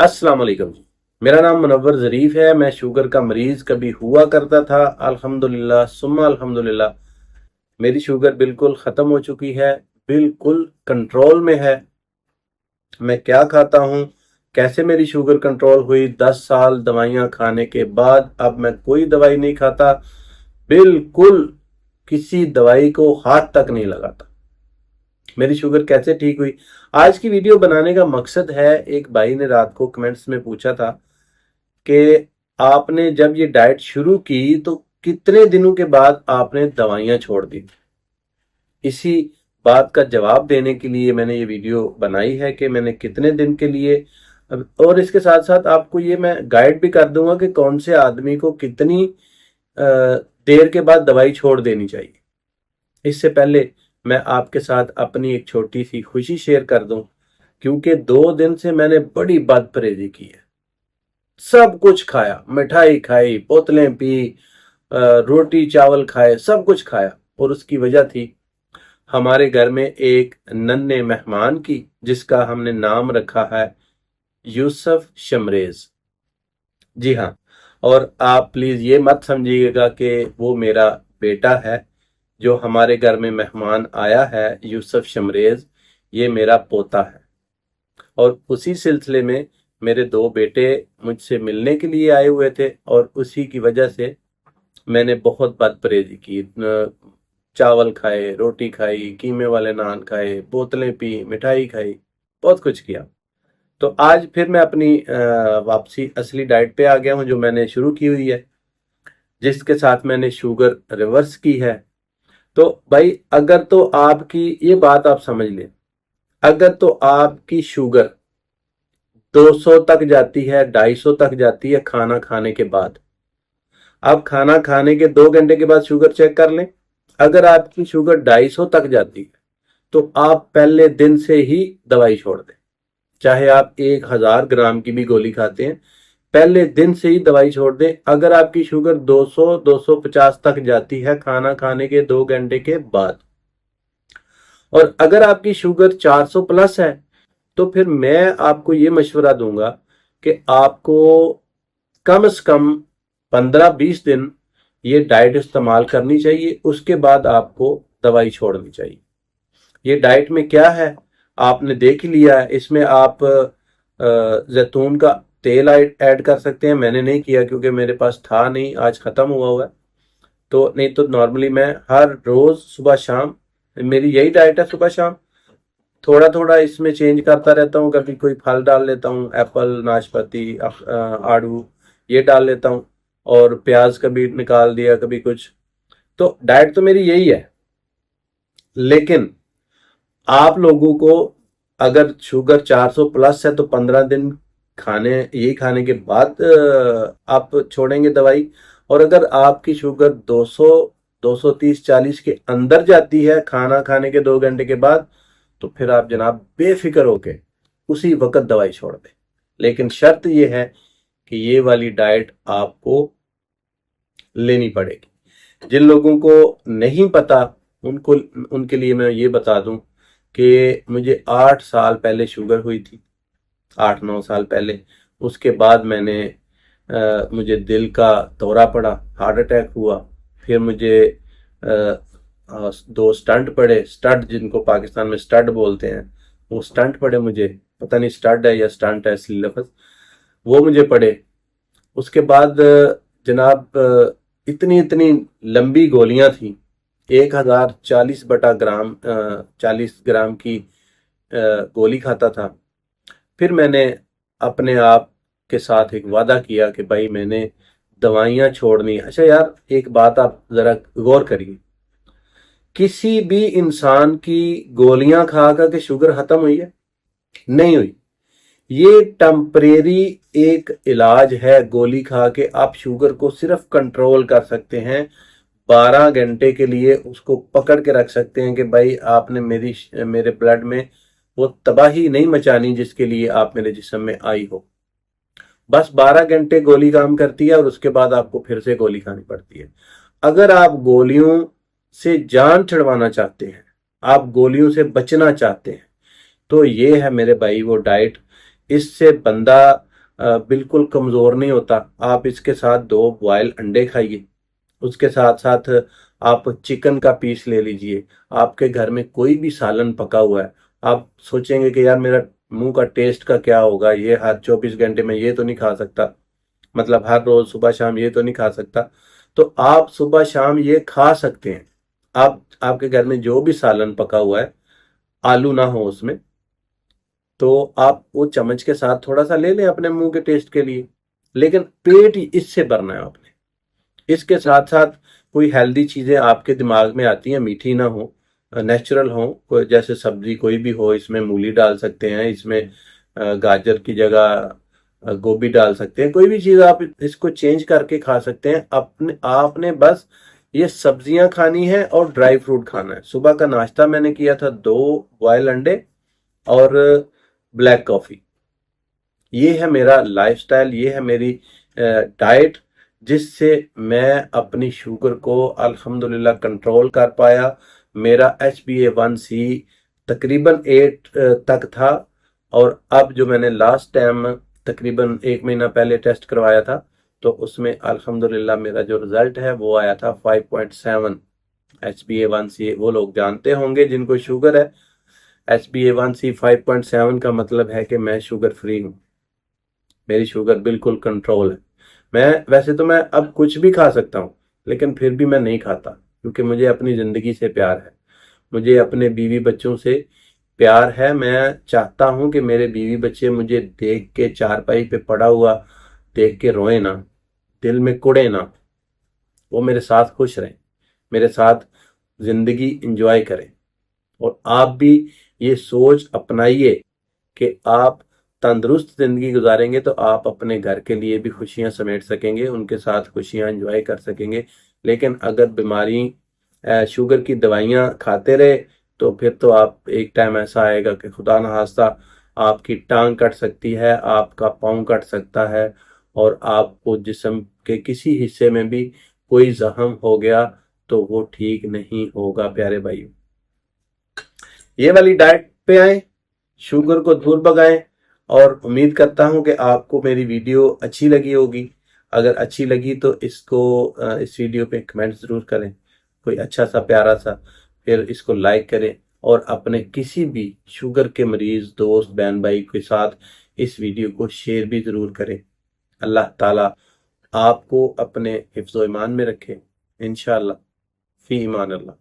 अस्सलाम वालेकुम जी। मेरा नाम मुनव्वर ज़रीफ है। मैं शुगर का मरीज़ कभी हुआ करता था। अल्हम्दुलिल्लाह सुम्मा अल्हम्दुलिल्लाह मेरी शुगर बिल्कुल ख़त्म हो चुकी है, बिल्कुल कंट्रोल में है। मैं क्या खाता हूँ, कैसे मेरी शुगर कंट्रोल हुई, 10 साल दवाइयाँ खाने के बाद अब मैं कोई दवाई नहीं खाता, बिल्कुल किसी दवाई को हाथ तक नहीं लगाता। मेरी शुगर कैसे ठीक हुई, आज की वीडियो बनाने का मकसद है। एक भाई ने रात को कमेंट्स में पूछा था कि आपने जब ये डाइट शुरू की तो कितने दिनों के बाद आपने दवाइयां छोड़ दी। इसी बात का जवाब देने के लिए मैंने ये वीडियो बनाई है कि मैंने कितने दिन के लिए, और इसके साथ साथ आपको ये मैं गाइड भी कर दूंगा कि कौन से आदमी को कितनी देर के बाद दवाई छोड़ देनी चाहिए। इससे पहले मैं आपके साथ अपनी एक छोटी सी खुशी शेयर कर दूं, क्योंकि 2 दिन से मैंने बड़ी बदपरहेजी की है। सब कुछ खाया, मिठाई खाई, बोतलें पी, रोटी चावल खाए, सब कुछ खाया। और उसकी वजह थी हमारे घर में एक नन्हे मेहमान की, जिसका हमने नाम रखा है यूसुफ शमरेज। जी हाँ, और आप प्लीज ये मत समझिएगा कि वो मेरा बेटा है जो हमारे घर में मेहमान आया है। यूसुफ शमरेज ये मेरा पोता है। और उसी सिलसिले में मेरे 2 बेटे मुझसे मिलने के लिए आए हुए थे, और उसी की वजह से मैंने बहुत बदपरहेजी की। चावल खाए, रोटी खाई, कीमे वाले नान खाए, बोतलें पी, मिठाई खाई, बहुत कुछ किया। तो आज फिर मैं अपनी वापसी असली डाइट पे आ गया हूँ, जो मैंने शुरू की हुई है, जिसके साथ मैंने शुगर रिवर्स की है। तो भाई, अगर तो आपकी ये बात आप समझ लें, अगर तो आपकी शुगर 200 तक जाती है, 250 तक जाती है खाना खाने के बाद, आप खाना खाने के 2 घंटे के बाद शुगर चेक कर लें। अगर आपकी शुगर 250 तक जाती है तो आप पहले दिन से ही दवाई छोड़ दें। चाहे आप 1000 ग्राम की भी गोली खाते हैं, पहले दिन से ही दवाई छोड़ दें। अगर आपकी शुगर 200-250 तक जाती है खाना खाने के 2 घंटे के बाद, और अगर आपकी शुगर 400 प्लस है, तो फिर मैं आपको ये मशवरा दूंगा कि आपको कम से कम 15-20 दिन ये डाइट इस्तेमाल करनी चाहिए। उसके बाद आपको दवाई छोड़नी चाहिए। ये डाइट में क्या है आपने देख लिया है। इसमें आप जैतून का तेल ऐड कर सकते हैं। मैंने नहीं किया क्योंकि मेरे पास था नहीं, आज खत्म हुआ है। तो नहीं तो नॉर्मली मैं हर रोज सुबह शाम, मेरी यही डाइट है, सुबह शाम थोड़ा थोड़ा इसमें चेंज करता रहता हूँ। कभी कोई फल डाल लेता हूँ, एप्पल, नाशपाती, आड़ू, ये डाल लेता हूँ, और प्याज कभी निकाल दिया, कभी कुछ। तो डाइट तो मेरी यही है। लेकिन आप लोगों को अगर शुगर 400 प्लस है तो 15 दिन खाने के बाद आप छोड़ेंगे दवाई। और अगर आपकी शुगर 200, 230, 40 के अंदर जाती है खाना खाने के 2 घंटे के बाद, तो फिर आप जनाब बेफिक्र होके उसी वक्त दवाई छोड़ दें। लेकिन शर्त यह है कि ये वाली डाइट आपको लेनी पड़ेगी। जिन लोगों को नहीं पता, उनको उनके लिए मैं ये बता दूं कि मुझे 8 साल पहले शुगर हुई थी, 8-9 साल पहले। उसके बाद मुझे दिल का दौरा पड़ा, हार्ट अटैक हुआ। फिर मुझे 2 स्टंट पड़े, स्टड जिनको पाकिस्तान में स्टड बोलते हैं, वो स्टंट पड़े मुझे। पता नहीं स्टड है या स्टंट है असली लफ्ज, वो मुझे पड़े। उसके बाद जनाब इतनी इतनी लंबी गोलियां थी, 1040 40 ग्राम की गोली खाता था। फिर मैंने अपने आप के साथ एक वादा किया कि भाई मैंने दवाइयां छोड़नी। अच्छा यार, एक बात आप जरा गौर करिए, किसी भी इंसान की गोलियां खा खा के शुगर खत्म हुई है? नहीं हुई। ये टेम्परेरी एक इलाज है। गोली खा के आप शुगर को सिर्फ कंट्रोल कर सकते हैं, 12 घंटे के लिए उसको पकड़ के रख सकते हैं कि भाई आपने मेरे ब्लड में वो तबाही नहीं मचानी जिसके लिए आप मेरे जिस्म में आई हो। बस 12 घंटे गोली काम करती है, और उसके बाद आपको फिर से गोली खानी पड़ती है। अगर आप गोलियों से जान छुड़वाना चाहते हैं, आप गोलियों से बचना चाहते हैं, तो ये है मेरे भाई वो डाइट। इससे बंदा بالکل کمزور نہیں ہوتا۔ آپ اس کے ساتھ 2 بوائل انڈے کھائیے، اس کے ساتھ ساتھ آپ چکن کا پیس لے لیجئے۔ آپ کے گھر میں کوئی بھی سالن پکا ہوا ہے، آپ سوچیں گے کہ یار میرا منہ کا ٹیسٹ کا کیا ہوگا، یہ ہر 24 گھنٹے میں یہ تو نہیں کھا سکتا، مطلب ہر روز صبح شام یہ تو نہیں کھا سکتا، تو آپ صبح شام یہ کھا سکتے ہیں۔ آپ کے گھر میں جو بھی سالن پکا ہوا ہے، آلو نہ ہو اس میں، تو آپ وہ چمچ کے ساتھ تھوڑا سا لے لیں اپنے منہ کے ٹیسٹ کے لیے، لیکن پیٹ ہی اس سے بھرنا ہے آپ نے۔ اس کے ساتھ ساتھ کوئی ہیلدی چیزیں آپ کے دماغ میں آتی ہیں، میٹھی نہ ہو، نیچرل ہوں، جیسے سبزی کوئی بھی ہو، اس میں مولی ڈال سکتے ہیں، اس میں گاجر کی جگہ گوبھی ڈال سکتے ہیں، کوئی بھی چیز آپ اس کو چینج کر کے کھا سکتے ہیں۔ آپ نے بس یہ سبزیاں کھانی ہے اور ڈرائی فروٹ کھانا ہے۔ صبح کا ناشتہ میں نے کیا تھا 2 بوائل انڈے اور بلیک کافی۔ یہ ہے میرا لائف سٹائل، یہ ہے میری ڈائٹ، جس سے میں اپنی شوگر کو الحمدللہ کنٹرول کر پایا۔ میرا HbA1c تقریباً 8 تک تھا، اور اب جو میں نے لاسٹ ٹائم تقریباً 1 مہینہ پہلے ٹیسٹ کروایا تھا، تو اس میں الحمدللہ میرا جو رزلٹ ہے وہ آیا تھا 5.7 HbA1c۔ وہ لوگ جانتے ہوں گے جن کو شوگر ہے، HbA1c 5.7 کا مطلب ہے کہ میں شوگر فری ہوں، میری شوگر بالکل کنٹرول ہے۔ ویسے تو میں اب کچھ بھی کھا سکتا ہوں، لیکن پھر بھی میں نہیں کھاتا، کیونکہ مجھے اپنی زندگی سے پیار ہے، مجھے اپنے بیوی بچوں سے پیار ہے۔ میں چاہتا ہوں کہ میرے بیوی بچے مجھے دیکھ کے چارپائی پہ پڑا ہوا دیکھ کے روئیں نہ، دل میں کڑے نہ، وہ میرے ساتھ خوش رہیں، میرے ساتھ زندگی انجوائے کریں۔ اور آپ بھی یہ سوچ اپنائیے کہ آپ تندرست زندگی گزاریں گے تو آپ اپنے گھر کے لیے بھی خوشیاں سمیٹ سکیں گے، ان کے ساتھ خوشیاں انجوائے کر سکیں گے۔ لیکن اگر بیماری شوگر کی دوائیاں کھاتے رہے تو پھر تو آپ ایک ٹائم ایسا آئے گا کہ خدا نخواستہ آپ کی ٹانگ کٹ سکتی ہے، آپ کا پاؤں کٹ سکتا ہے، اور آپ کو جسم کے کسی حصے میں بھی کوئی زخم ہو گیا تو وہ ٹھیک نہیں ہوگا پیارے بھائی۔ یہ والی ڈائٹ پہ آئیں، شوگر کو دور بھگائیں، اور امید کرتا ہوں کہ آپ کو میری ویڈیو اچھی لگی ہوگی۔ اگر اچھی لگی تو اس ویڈیو پہ کمنٹ ضرور کریں، کوئی اچھا سا پیارا سا، پھر اس کو لائک کریں، اور اپنے کسی بھی شوگر کے مریض دوست بہن بھائی کے ساتھ اس ویڈیو کو شیئر بھی ضرور کریں۔ اللہ تعالیٰ آپ کو اپنے حفظ و ایمان میں رکھے، انشاءاللہ، فی ایمان اللہ۔